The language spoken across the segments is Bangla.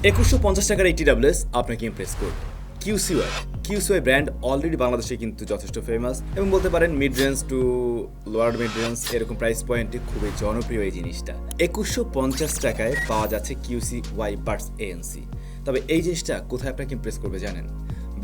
2150 টাকার এই টিডাব্লিউএস আপনাকে ইমপ্রেস করবে। কিউসিওয়াই ব্র্যান্ড অলরেডি বাংলাদেশে কিন্তু যথেষ্ট ফেমাস এবং বলতে পারেন mid range to lower mid range এরকম প্রাইস পয়েন্টে খুবই জনপ্রিয় এই জিনিসটা। 2150 টাকায় পাওয়া যাচ্ছে QCY Buds ANC। তবে এই জিনিসটা কোথায় আপনাকে ইমপ্রেস করবে জানেন?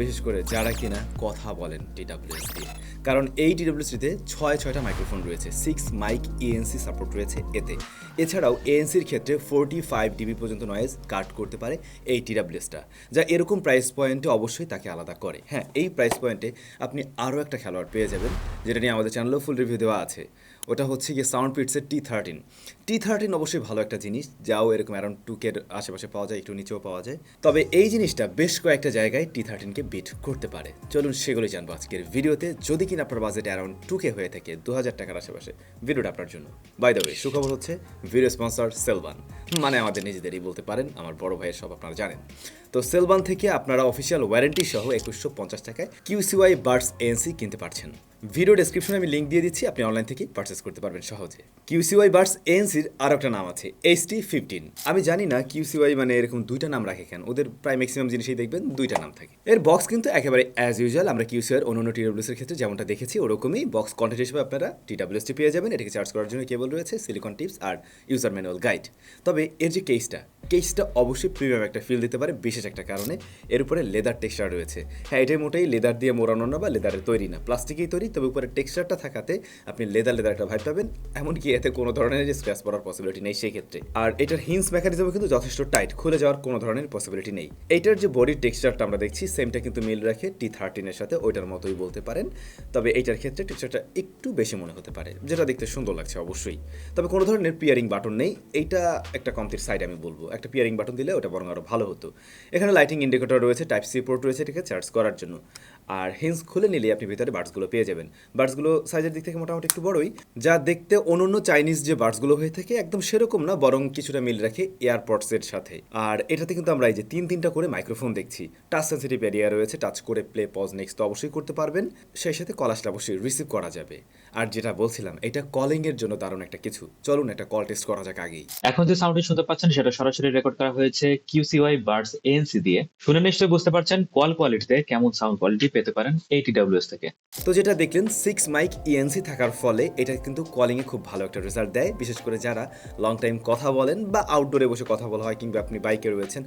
বিশেষ করে যারা কিনা কথা বলেন টিডাব্লিউএস দিয়ে, কারণ এই টিডাব্লিউএসটিতে ছয়টা মাইক্রোফোন রয়েছে, 6 মাইক ANC সাপোর্ট রয়েছে এতে। এছাড়াও ANCর ক্ষেত্রে 45 ডিবি পর্যন্ত নয়েজ কাট করতে পারে এই টিডাব্লিউএসটা, যা এরকম প্রাইস পয়েন্টে অবশ্যই তাকে আলাদা করে। হ্যাঁ, এই প্রাইস পয়েন্টে আপনি আরও একটা খেলোয়াড় পেয়ে যাবেন, যেটা নিয়ে আমাদের চ্যানেলেও ফুল রিভিউ দেওয়া আছে। ওটা হচ্ছে গিয়ে সাউন্ডপিটসের T13 অবশ্যই ভালো একটা জিনিস, যাও এরকম অ্যারাউন্ড 2K আশেপাশে পাওয়া যায়, একটু নিচেও পাওয়া যায়। তবে এই জিনিসটা বেশ কয়েকটা জায়গায় T13কে বিট করতে পারে। চলুন সেগুলোই জানবো আজকের ভিডিওতে। যদি কিনা আপনার বাজেট অ্যারাউন্ড 2K হয়ে থাকে, 2000 টাকার আশেপাশে, ভিডিওটা আপনার জন্য। বাই দ্য ওয়ে, সুখবর হচ্ছে ভিডিও স্পন্সর সেলবান, মানে আমাদের নিজেদেরই বলতে পারেন, আমার বড় ভাইয়ের সব আপনারা জানেন। তো সেলবান থেকে আপনারা অফিসিয়াল ওয়ারেন্টি সহ 2150 টাকায় QCY Buds ANC কিনতে পারছেন। ভিডিও ডেসক্রিপশনে আমি লিঙ্ক দিয়ে দিচ্ছি, আপনি অনলাইন থেকে পারচেস করতে পারবেন সহজে। QCY Buds ANCর আরও একটা নাম আছে, HT15। আমি জানি না QCY মানে এরকম দুইটা নাম রাখে কেন, ওদের প্রায় ম্যাক্সিমাম জিনিসই দেখবেন দুইটা নাম থাকে। এর বক্স কিন্তু একেবারে অ্যাজ ইউজুয়াল আমরা QCYর অন্যান্য টিডাব্লিউএসের ক্ষেত্রে যেমনটা দেখেছি ওরকমই বক্স কন্টেন্ট হিসেবে আপনারা টিডাব্লিউএসটি পেয়ে যাবেন। এটাকে চার্জ করার জন্য কেবল রয়েছে, সিলিকন টিপস আর ইউজার ম্যানুয়াল গাইড। তবে এর যে কেসটা অবশ্যই প্রিমিয়াম একটা ফিল দিতে পারে বিশেষ একটা কারণে, এর উপরে লেদার টেক্সচার রয়েছে। হ্যাঁ, এটাই মোটেই লেদার দিয়ে মোড়ানো না বা লেদারের তৈরি না, প্লাস্টিকেই তৈরি, তবে উপরে টেক্সচারটা থাকাতে আপনি লেদার একটা ভাইব পাবেন। এমনকি এতে কোনো ধরনের যে স্ক্র্যাচ পড়ার পসিবিলিটি নেই সেই ক্ষেত্রে। আর এটার হিন্স মেকানিজমও কিন্তু যথেষ্ট টাইট, খুলে যাওয়ার কোনো ধরনের পসিবিলিটি নেই। এইটার যে বডির টেক্সচারটা আমরা দেখছি সেমটা কিন্তু মিল রাখে T13 এর সাথে, ওইটার মতোই বলতে পারেন। তবে এইটার ক্ষেত্রে টেক্সচারটা একটু বেশি মনে হতে পারে, যেটা দেখতে সুন্দর লাগছে অবশ্যই। তবে কোনো ধরনের পিয়ারিং বাটন নেই, এইটা একটা কমতির সাইড আমি বলবো। একটা পিয়ারিং বাটন দিলে ওটা বরং আরও ভালো হতো। এখানে লাইটিং ইন্ডিকেটর রয়েছে, টাইপ সি পোর্ট রয়েছে এটাকে চার্জ করার জন্য। আর হিন্স খুলে নিলে আপনি ভিতরে বাডসগুলো পেয়ে যাবেন। বাডসগুলো সাইজের দিক থেকে মোটামুটি একটু বড়ই, যা দেখতে অন্যান্য চাইনিজ যে বাডসগুলো হয়ে থাকে একদম সেরকম না, বরং কিছুটা মিল রাখে এয়ারপডসের সাথে। আর এটাতে কিন্তু আমরা এই যে তিনটা করে মাইক্রোফোন দেখছি, টাচ সেন্সিটিভ এরিয়া রয়েছে, টাচ করে প্লে পজ নেক্সট তো অবশ্যই করতে পারবেন, সেই সাথে কল আসলে অবশ্যই রিসিভ করা যাবে। আর যেটা বলছিলাম, এটা কলিং এর জন্য দারুণ একটা কিছু। চলুন একটা কল টেস্ট করা যাক আগেই। এখন যে সাউন্ডটি শুনতে পাচ্ছেন সেটা সরাসরি রেকর্ড করা হয়েছে QCY Buds ANC দিয়ে। শুনে নিশ্চয়ই বুঝতে পারছেন কল কোয়ালিটিতে কেমন সাউন্ড কোয়ালিটি পেতে পারেন এই TWS থেকে। তো যেটা দেখলেন 6 মাইক ENC থাকার ফলে এটা কিন্তু কলিংয়ে খুব ভালো একটা রেজাল্ট দেয়, বিশেষ করে যারা লং টাইম কথা বলেন বা আউটডোরে বসে কথা বলা হয়, কিংবা আপনি বাইকে রয়েছেন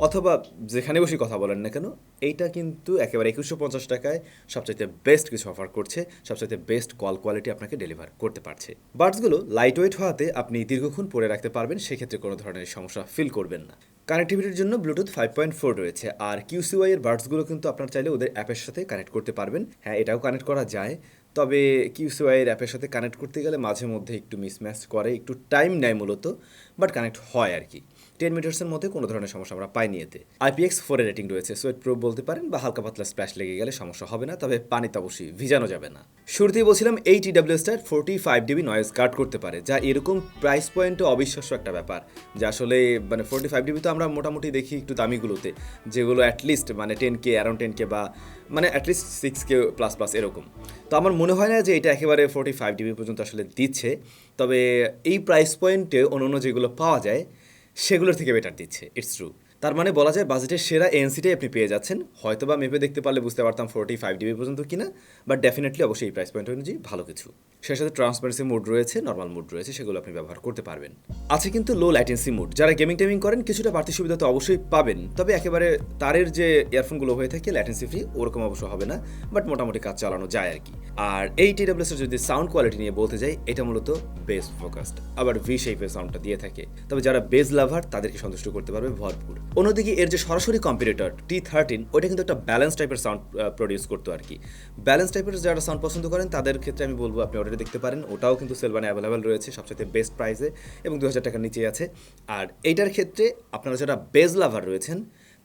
অথবা যেখানে বসে কথা বলেন না কেন, এইটা কিন্তু একেবারে 2150 টাকায় সবচাইতে বেস্ট কিছু অফার করছে, সবচাইতে বেস্ট কল কোয়ালিটি আপনাকে ডেলিভার করতে পারছে। বাডসগুলো লাইট ওয়েট হওয়াতে আপনি দীর্ঘক্ষণ পরে রাখতে পারবেন, সেক্ষেত্রে কোনো ধরনের সমস্যা ফিল করবেন না। কানেক্টিভিটির জন্য ব্লুটুথ 5.4 রয়েছে। আর QCY এর বাডসগুলো কিন্তু আপনার চাইলে ওদের অ্যাপের সাথে কানেক্ট করতে পারবেন। হ্যাঁ, এটাও কানেক্ট করা যায়, তবে QCY এর অ্যাপের সাথে কানেক্ট করতে গেলে মাঝে মধ্যে একটু মিসম্যাচ করে, একটু টাইম নেয় মূলত, বাট কানেক্ট হয় আর কি। 10 মিটার্সের মধ্যে কোনো ধরনের সমস্যা আমরা পাইনি এতে। IPX4 এর রেটিং রয়েছে, সোয়েট প্রুফ বলতে পারেন, বা হালকা পাতলা স্প্ল্যাশ লেগে গেলে সমস্যা হবে না, তবে পানিতে অবশ্যই ভিজানো যাবে না। শুরুতেই বলছিলাম এই TWSটার 45 ডিবি নয়েজ কাট করতে পারে, যা এরকম প্রাইস পয়েন্টে অবিশ্বাস্য একটা ব্যাপার। যা আসলে মানে 45 ডিবি তো আমরা মোটামুটি দেখি একটু দামিগুলোতে, যেগুলো অ্যাটলিস্ট মানে 10K, অ্যারাউন্ড 10K বা মানে অ্যাটলিস্ট 6K প্লাস এরকম। তো আমার মনে হয় না যে এটা একেবারে 45 ডিবি পর্যন্ত আসলে দিচ্ছে। তবে এই প্রাইস পয়েন্টে অন্যান্য যেগুলো পাওয়া যায় সেগুলোর থেকে বেটার দিচ্ছে, ইটস ট্রু। তার মানে বলা যায় বাজেটের সেরা এনসিটাই আপনি পেয়ে যাচ্ছেন। হয়তো বা মেপে দেখতে পারলে বুঝতে পারতাম 45 ডিবি পর্যন্ত কিনা, বাট ডেফিনেটলি অবশ্যই এই প্রাইস পয়েন্ট অনুযায়ী ভালো কিছু। সেই সাথে ট্রান্সপারেন্সি মোড রয়েছে, নর্মাল মোড রয়েছে, সেগুলো আপনি ব্যবহার করতে পারবেন। আছে কিন্তু লো ল্যাটেন্সি মোড, যারা গেমিং করেন কিছুটা বাড়তি সুবিধা তো অবশ্যই পাবেন, তবে একেবারে তারের যে ইয়ারফোনগুলো হয়ে থাকে ল্যাটেন্সি ফ্রি ওরকম অবশ্য হবে না, বাট মোটামুটি কাজ চালানো যায় আর কি। আর এই TWS এর যদি সাউন্ড কোয়ালিটি নিয়ে বলতে যাই, এটা মূলত বেস ফোকাসড, আবার ভি শেপের সাউন্ডটা দিয়ে থাকে, তবে যারা বেস লাভার তাদেরকে সন্তুষ্ট করতে পারবে ভরপুর। অন্যদিকে এর যে সরাসরি কম্পিটিটর T13, ওটা কিন্তু একটা ব্যালেন্স টাইপের সাউন্ড প্রডিউস করতো আর কি। ব্যালেন্স টাইপের যারা সাউন্ড পছন্দ করেন তাদের ক্ষেত্রে আমি বলবো আপনি অর্ডারে দেখতে পারেন, ওটাও কিন্তু সেলবানে অ্যাভেলেবেল রয়েছে সবচেয়ে বেস্ট প্রাইসে এবং 2000 টাকার নিচে আছে। আর এইটার ক্ষেত্রে আপনারা যারা বেস লাভার রয়েছেন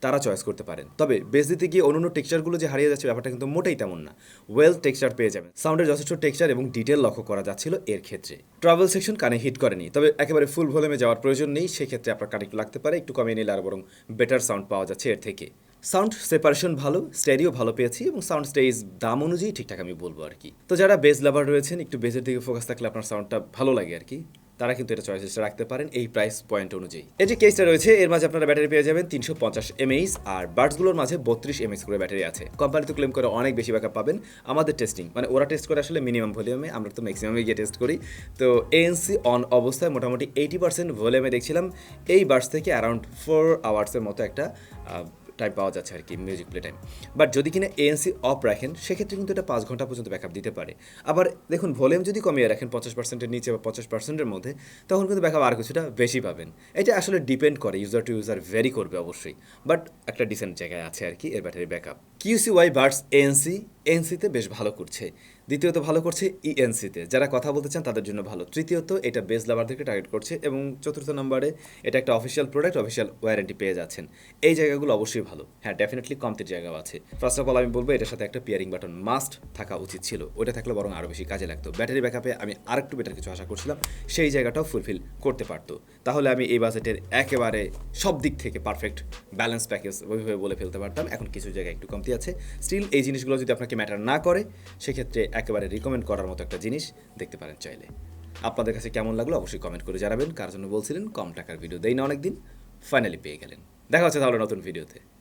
তারা চয়েস করতে পারেন। তবে বেস দিতে গিয়ে অন্যান্য টেক্সচারগুলো যে হারিয়ে যাচ্ছে ব্যাপারটা কিন্তু মোটেই তেমন না, ওয়েল টেক্সচার পেয়ে যাবেন। সাউন্ডের যথেষ্ট টেক্সচার এবং ডিটেল লক্ষ্য করা যাচ্ছিল এর ক্ষেত্রে। ট্রাভেল সেকশন কানে হিট করেনি, তবে একেবারে ফুল ভলিউমে যাওয়ার প্রয়োজন নেই, সেক্ষেত্রে আপনার কানে একটু লাগতে পারে, একটু কমিয়ে নিলে আর বরং বেটার সাউন্ড পাওয়া যাচ্ছে এর থেকে। সাউন্ড সেপারেশন ভালো, স্টেরিও ভালো পেয়েছি এবং সাউন্ড স্টেজ দাম অনুযায়ী ঠিকঠাক আমি বলবো আর কি। তো যারা বেস লাভার রয়েছেন, একটু বেসের দিকে ফোকাস থাকলে আপনার সাউন্ডটা ভালো লাগে আর কি। তারা কিন্তু এটা চয়েস রাখতে পারেন এই প্রাইস পয়েন্ট অনুযায়ী। এই যে কেসটা রয়েছে এর মাঝে আপনারা ব্যাটারি পেয়ে যাবেন 350 mAh আর বাডসগুলোর মাঝে 32 mAh করে ব্যাটারি আছে। কোম্পানি তো ক্লেম করে অনেক বেশি ব্যাকআপ পাবেন। আমাদের টেস্টিং মানে ওরা টেস্ট করে আসলে মিনিমাম ভলিউমে, আমরা তো ম্যাক্সিমামে গিয়ে টেস্ট করি। তো এএনসি অন অবস্থায় মোটামুটি 80% ভলিউমে দেখছিলাম এই বাডস থেকে অ্যারাউন্ড 4 আওয়ার্সের মতো একটা টাইম পাওয়া যাচ্ছে আর কি, মিউজিক প্লে টাইম। বাট যদি কিনা এএনসি অফ রাখেন সেক্ষেত্রে কিন্তু এটা 5 ঘন্টা পর্যন্ত ব্যাকআপ দিতে পারে। আবার দেখুন ভলিউম যদি কমিয়ে রাখেন 50%-এর নিচে বা 50%-এর মধ্যে, তখন কিন্তু ব্যাকআপ আর কিছুটা বেশি পাবেন। এটা আসলে ডিপেন্ড করে, ইউজার টু ইউজার ভ্যারি করবে অবশ্যই, বাট একটা ডিসেন্ট জায়গায় আছে আর কি এর battery backup. QCY buds ANC এনসিতে বেশ ভালো করছে, দ্বিতীয়ত ভালো করছে ইএনসিতে, যারা কথা বলতে চান তাদের জন্য ভালো। তৃতীয়ত এটা বেস লাভারদেরকে টার্গেট করছে এবং চতুর্থ নম্বরে এটা একটা অফিসিয়াল প্রোডাক্ট, অফিসিয়াল ওয়ারেন্টি পেয়ে যাচ্ছেন। এই জায়গাগুলো অবশ্যই ভালো। হ্যাঁ, ডেফিনেটলি কমতির জায়গাও আছে। ফার্স্ট অফ অল আমি বলবো এটার সাথে একটা পিয়ারিং বাটন মাস্ট থাকা উচিত ছিল, ওটা থাকলে বরং আরও বেশি কাজে লাগতো। ব্যাটারি ব্যাকআপে আমি আরেকটু বেটার কিছু আশা করছিলাম, সেই জায়গাটাও ফুলফিল করতে পারতো। তাহলে আমি এই বাজেটের একেবারে সব দিক থেকে পারফেক্ট ব্যালেন্স প্যাকেজ ওইভাবে বলে ফেলতে পারতাম। এখন কিছু জায়গায় একটু কমতি আছে। স্টিল এই জিনিসগুলো যদি আপনাকে ম্যাটার না করে সেক্ষেত্রে একেবারে রিকমেন্ড করার মতো একটা জিনিস দেখতে পারেন চাইলে। আপনাদের কাছে কেমন লাগলো অবশ্যই কমেন্ট করে জানাবেন। কার জন্য বলছিলেন কম টাকার ভিডিও দেই না অনেকদিন, ফাইনালি পেয়ে গেলেন। দেখা হচ্ছে তাহলে নতুন ভিডিওতে।